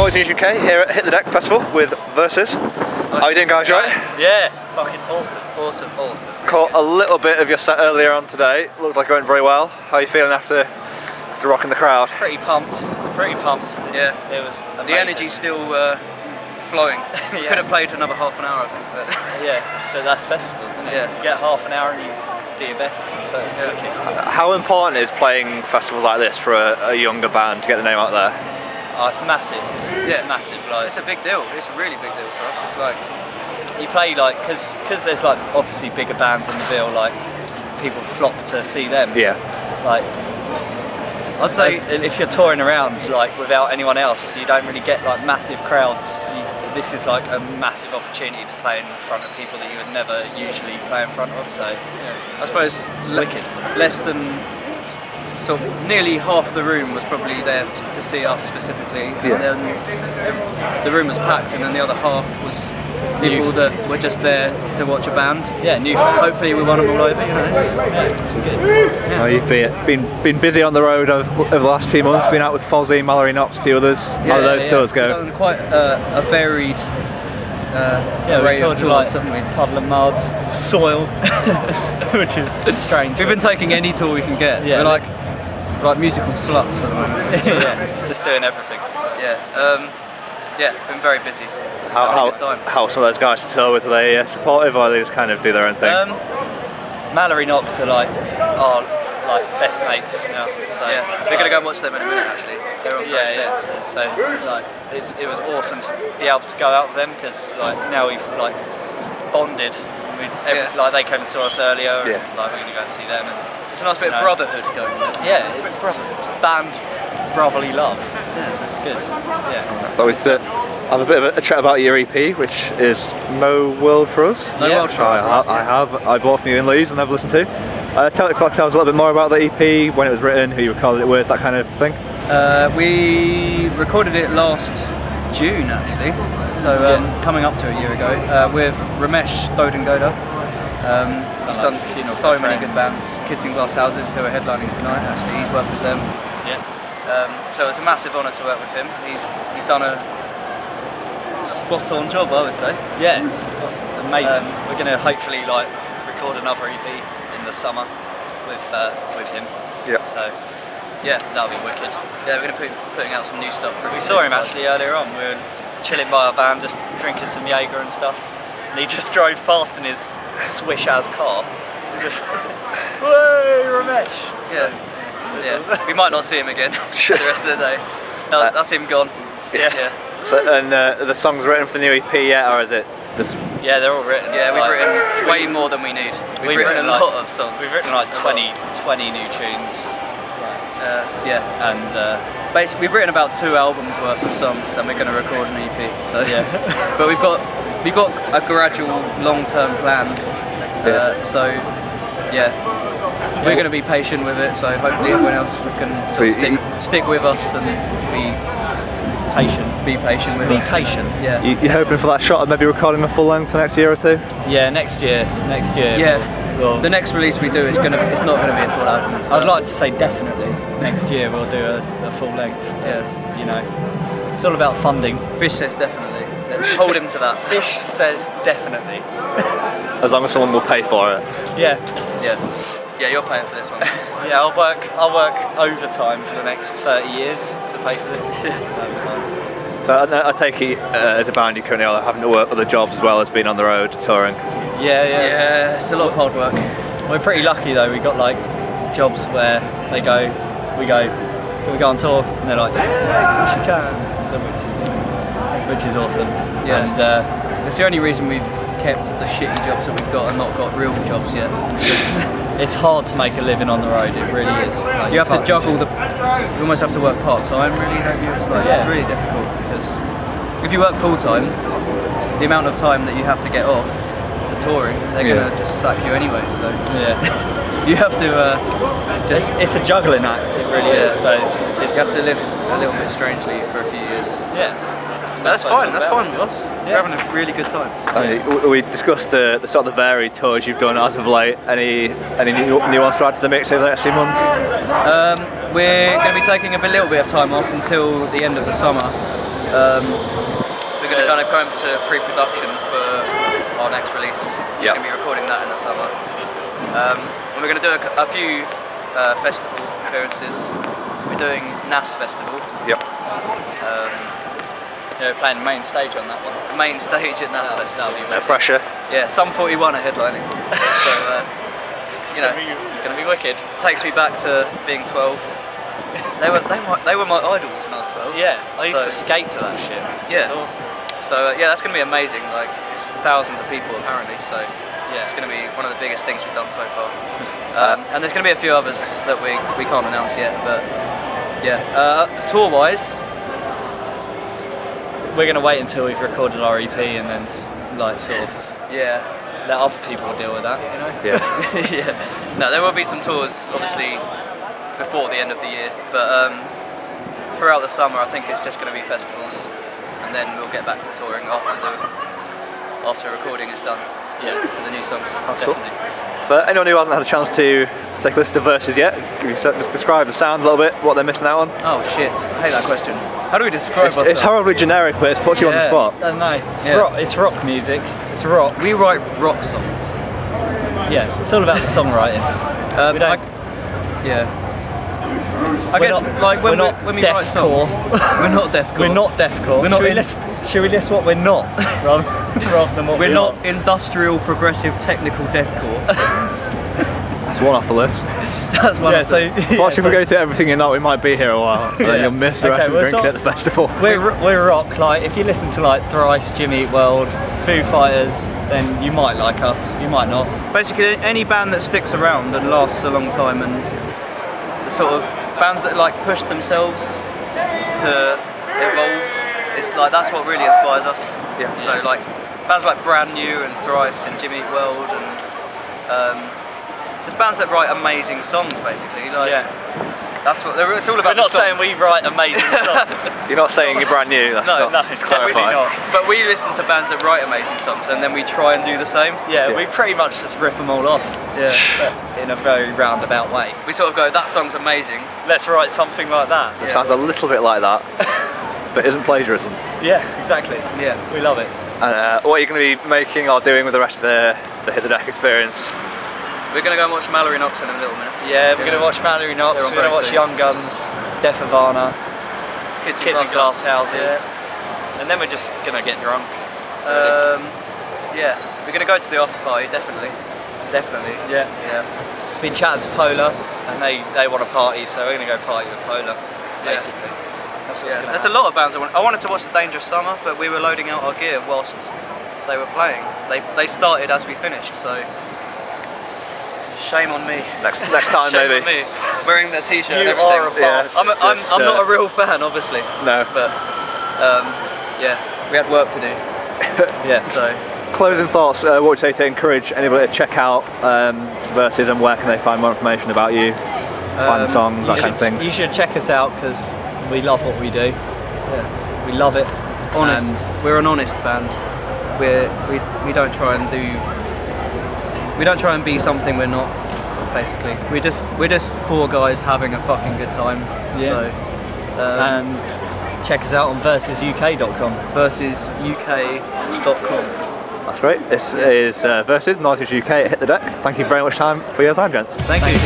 NoisenewsUK here at Hit the Deck Festival with Versus. How are you doing, guys? You right? Yeah, fucking awesome. Awesome. Caught a little bit of your set earlier on today. Looked like it went very well. How are you feeling after rocking the crowd? Pretty pumped. Yeah. It was amazing. The energy's still flowing. Yeah. Could have played for another half an hour, I think. But Yeah, but that's festivals, isn't it? Yeah. You get half an hour and you do your best, so it's wicked. How important is playing festivals like this for a younger band to get the name out there? Oh, it's massive. Yeah. Massive. Like, it's a big deal. It's a really big deal for us. It's like you play like, because there's like obviously bigger bands in the bill, like people flock to see them. Yeah. Like, I'd say if you're touring around like without anyone else, you don't really get like massive crowds. This is like a massive opportunity to play in front of people that you would never usually play in front of. So yeah. I suppose it's wicked. Less than sort of nearly half the room was probably there to see us specifically, and then the room was packed, and then the other half was people that were just there to watch a band. Yeah, new fans. Hopefully we won them all over, you know. Yeah, it's good. Yeah. Well, you've been busy on the road over the last few months. Been out with Fozzy, Mallory Knox, a few others. How do those tours go? We've done quite a varied we toured to like haven't we? puddle and mud, soil, which is strange. We've been taking any tour we can get. Yeah. We're like musical sluts at the moment. Yeah, just doing everything. Yeah, been very busy. How good time. some of those guys to tour with? Are they supportive, or they just kind of do their own thing? Mallory Knox are like our best mates now. So Yeah, we're gonna go and watch them in a minute. Actually, they're on very soon. So like it was awesome to be able to go out with them, because like now we've like bonded. Like they came and saw us earlier, and like we're gonna go and see them. And it's a nice bit of brotherhood going on. Yeah, it's band brotherly love. It's good. Yeah. So it's have a bit of a chat about your EP, which is No World for Us. No World for Us. I bought from you in Leeds and I've listened to. Tell us a little bit more about the EP, when it was written, who you recorded it with, that kind of thing. We recorded it last June actually, so coming up to a year ago, with Ramesh Dodengoda. He's done so many good bands, Kids in Glass Houses, who are headlining tonight actually, he's worked with them. Yeah. So it's a massive honour to work with him. He's done a spot on job, I would say. Yeah, it's amazing. We're going to hopefully like record another EP in the summer with him. Yeah. So yeah, that'll be wicked. Yeah, we're going to be putting out some new stuff. We saw him actually earlier on. We were chilling by our van, just drinking some Jaeger and stuff, and he just drove past in his swish-as car. Just, way Ramesh. Yeah. Yeah. We might not see him again for the rest of the day. No, that's him gone. Yeah. So, and the songs written for the new EP yet, or is it just? Yeah, they're all written. Yeah, we've written way more than we need. We've written a lot of songs. We've written like 20 new tunes. And basically, we've written about 2 albums worth of songs, and we're going to record an EP. So yeah. But we've got a gradual, long-term plan. So yeah, we're going to be patient with it. So hopefully everyone else can sort of stick with us and be patient with us. Yeah. You're hoping for that shot of maybe recording a full length for next year or two? Yeah, next year. Yeah. The next release we do it's not going to be a full album. I'd like to say definitely next year we'll do a full length. Yeah. You know, it's all about funding. Fish says definitely. Let's hold him to that. Fish says definitely. As long as someone will pay for it. Yeah. Yeah, you're paying for this one. Yeah, I'll work overtime for the next 30 years to pay for this. That'll be fun. So I take it as a band you currently are having to work other jobs as well as being on the road touring. Yeah, it's a lot of hard work. We're pretty lucky though. We got like jobs where we go, can we go on tour? And they're like, yeah, of course you can. So which is awesome. Yeah. And it's the only reason we've kept the shitty jobs that we've got and not got real jobs yet. It's hard to make a living on the road. It really is. Like, you have to juggle you almost have to work part-time really, don't you? It's like it's really difficult, because if you work full-time, the amount of time that you have to get off for touring, they're going to just sack you anyway, so you have to it's a juggling act, it really is, but you have to live a little bit strangely for a few years. Yeah. That's fine with us. We're having a really good time. We discussed the sort of varied tours you've done as of late. Any new ones to add to the mix over the next few months? We're going to be taking a little bit of time off until the end of the summer. We're going to kind of go into pre-production for our next release. We're going to be recording that in the summer. And we're going to do a few festival appearances. We're doing NAS Festival. Yep. Yeah, we're playing the main stage on that one. Main stage at NAS Festival. No pressure. Yeah, Sum 41 are headlining. So, it's going to be wicked. Takes me back to being 12. They were my idols when I was 12. Yeah, I used to skate to that shit. Yeah. It's awesome. So yeah, that's going to be amazing. Like, it's thousands of people apparently. So yeah, it's going to be one of the biggest things we've done so far. And there's going to be a few others that we can't announce yet. But yeah, tour-wise, we're going to wait until we've recorded our EP and then like sort of let other people deal with that, you know? Yeah. Yeah. No, there will be some tours, obviously, before the end of the year, but throughout the summer, I think it's just going to be festivals, and then we'll get back to touring after recording is done. For the new songs. That's definitely. Cool. For anyone who hasn't had a chance to take a listen to Verses yet, can you just describe the sound a little bit, what they're missing out on? Oh shit, I hate that question. How do we describe ourselves? It's horribly generic, but it puts you on the spot. I don't know. It's rock music. It's rock. We write rock songs. Yeah, it's all about the songwriting. We don't. I guess like when we write songs, we're not deathcore. We're not deathcore. We're not. Should we list what we're not, rather than what we're we not are? Industrial, progressive, technical deathcore. That's one off the list. That's one. Watch if we go through everything you're not, we might be here a while, and then you'll miss the rest of the drinking at the festival. We're rock. Like if you listen to like Thrice, Jimmy Eat World, Foo Fighters, then you might like us. You might not. Basically, any band that sticks around and lasts a long time, and the sort of bands that like push themselves to evolve, it's like that's what really inspires us. Yeah. So like bands like Brand New and Thrice and Jimmy Eat World and just bands that write amazing songs, basically. Like, that's what it's all about. We're not saying we write amazing songs. You're not saying you're brand new. That's no, definitely not. But we listen to bands that write amazing songs, and then we try and do the same. Yeah, we pretty much just rip them all off. Yeah. But in a very roundabout way. We sort of go, that song's amazing. Let's write something like that. It sounds a little bit like that, but isn't plagiarism. Yeah, exactly. Yeah. We love it. And what are you going to be making or doing with the rest of the Hit the Deck experience? We're going to go and watch Mallory Knox in a little minute. Yeah, we're going to watch Mallory Knox, we're going to watch Young Guns, Death Havana, Kids in Glass Houses, and then we're just going to get drunk. Yeah, we're going to go to the after party, definitely. Definitely. Yeah. Been chatting to Polar, and they want to party, so we're going to go party with Polar, basically. That's what's going to There's a lot of bands I wanted to watch The Dangerous Summer, but we were loading out our gear whilst they were playing. They started as we finished, so shame on me. Next time shame maybe. on me. Wearing the t-shirt and You everything. are a bastard. I'm not a real fan, obviously. No. But yeah, we had work to do. Yeah. So. Closing thoughts, what would you say to encourage anybody to check out Verses, and where can they find more information about you? Find songs, that kind of thing. You should check us out because we love what we do. Yeah. We love it. It's honest. We're an honest band. We don't try and do. We don't try and be something we're not. Basically, we're just four guys having a fucking good time. Yeah. So. And check us out on versesuk.com. versesuk.com. That's great. This is Verses, NoisenewsUK at Hit the Deck. Thank you very much for your time, gents. Thank you.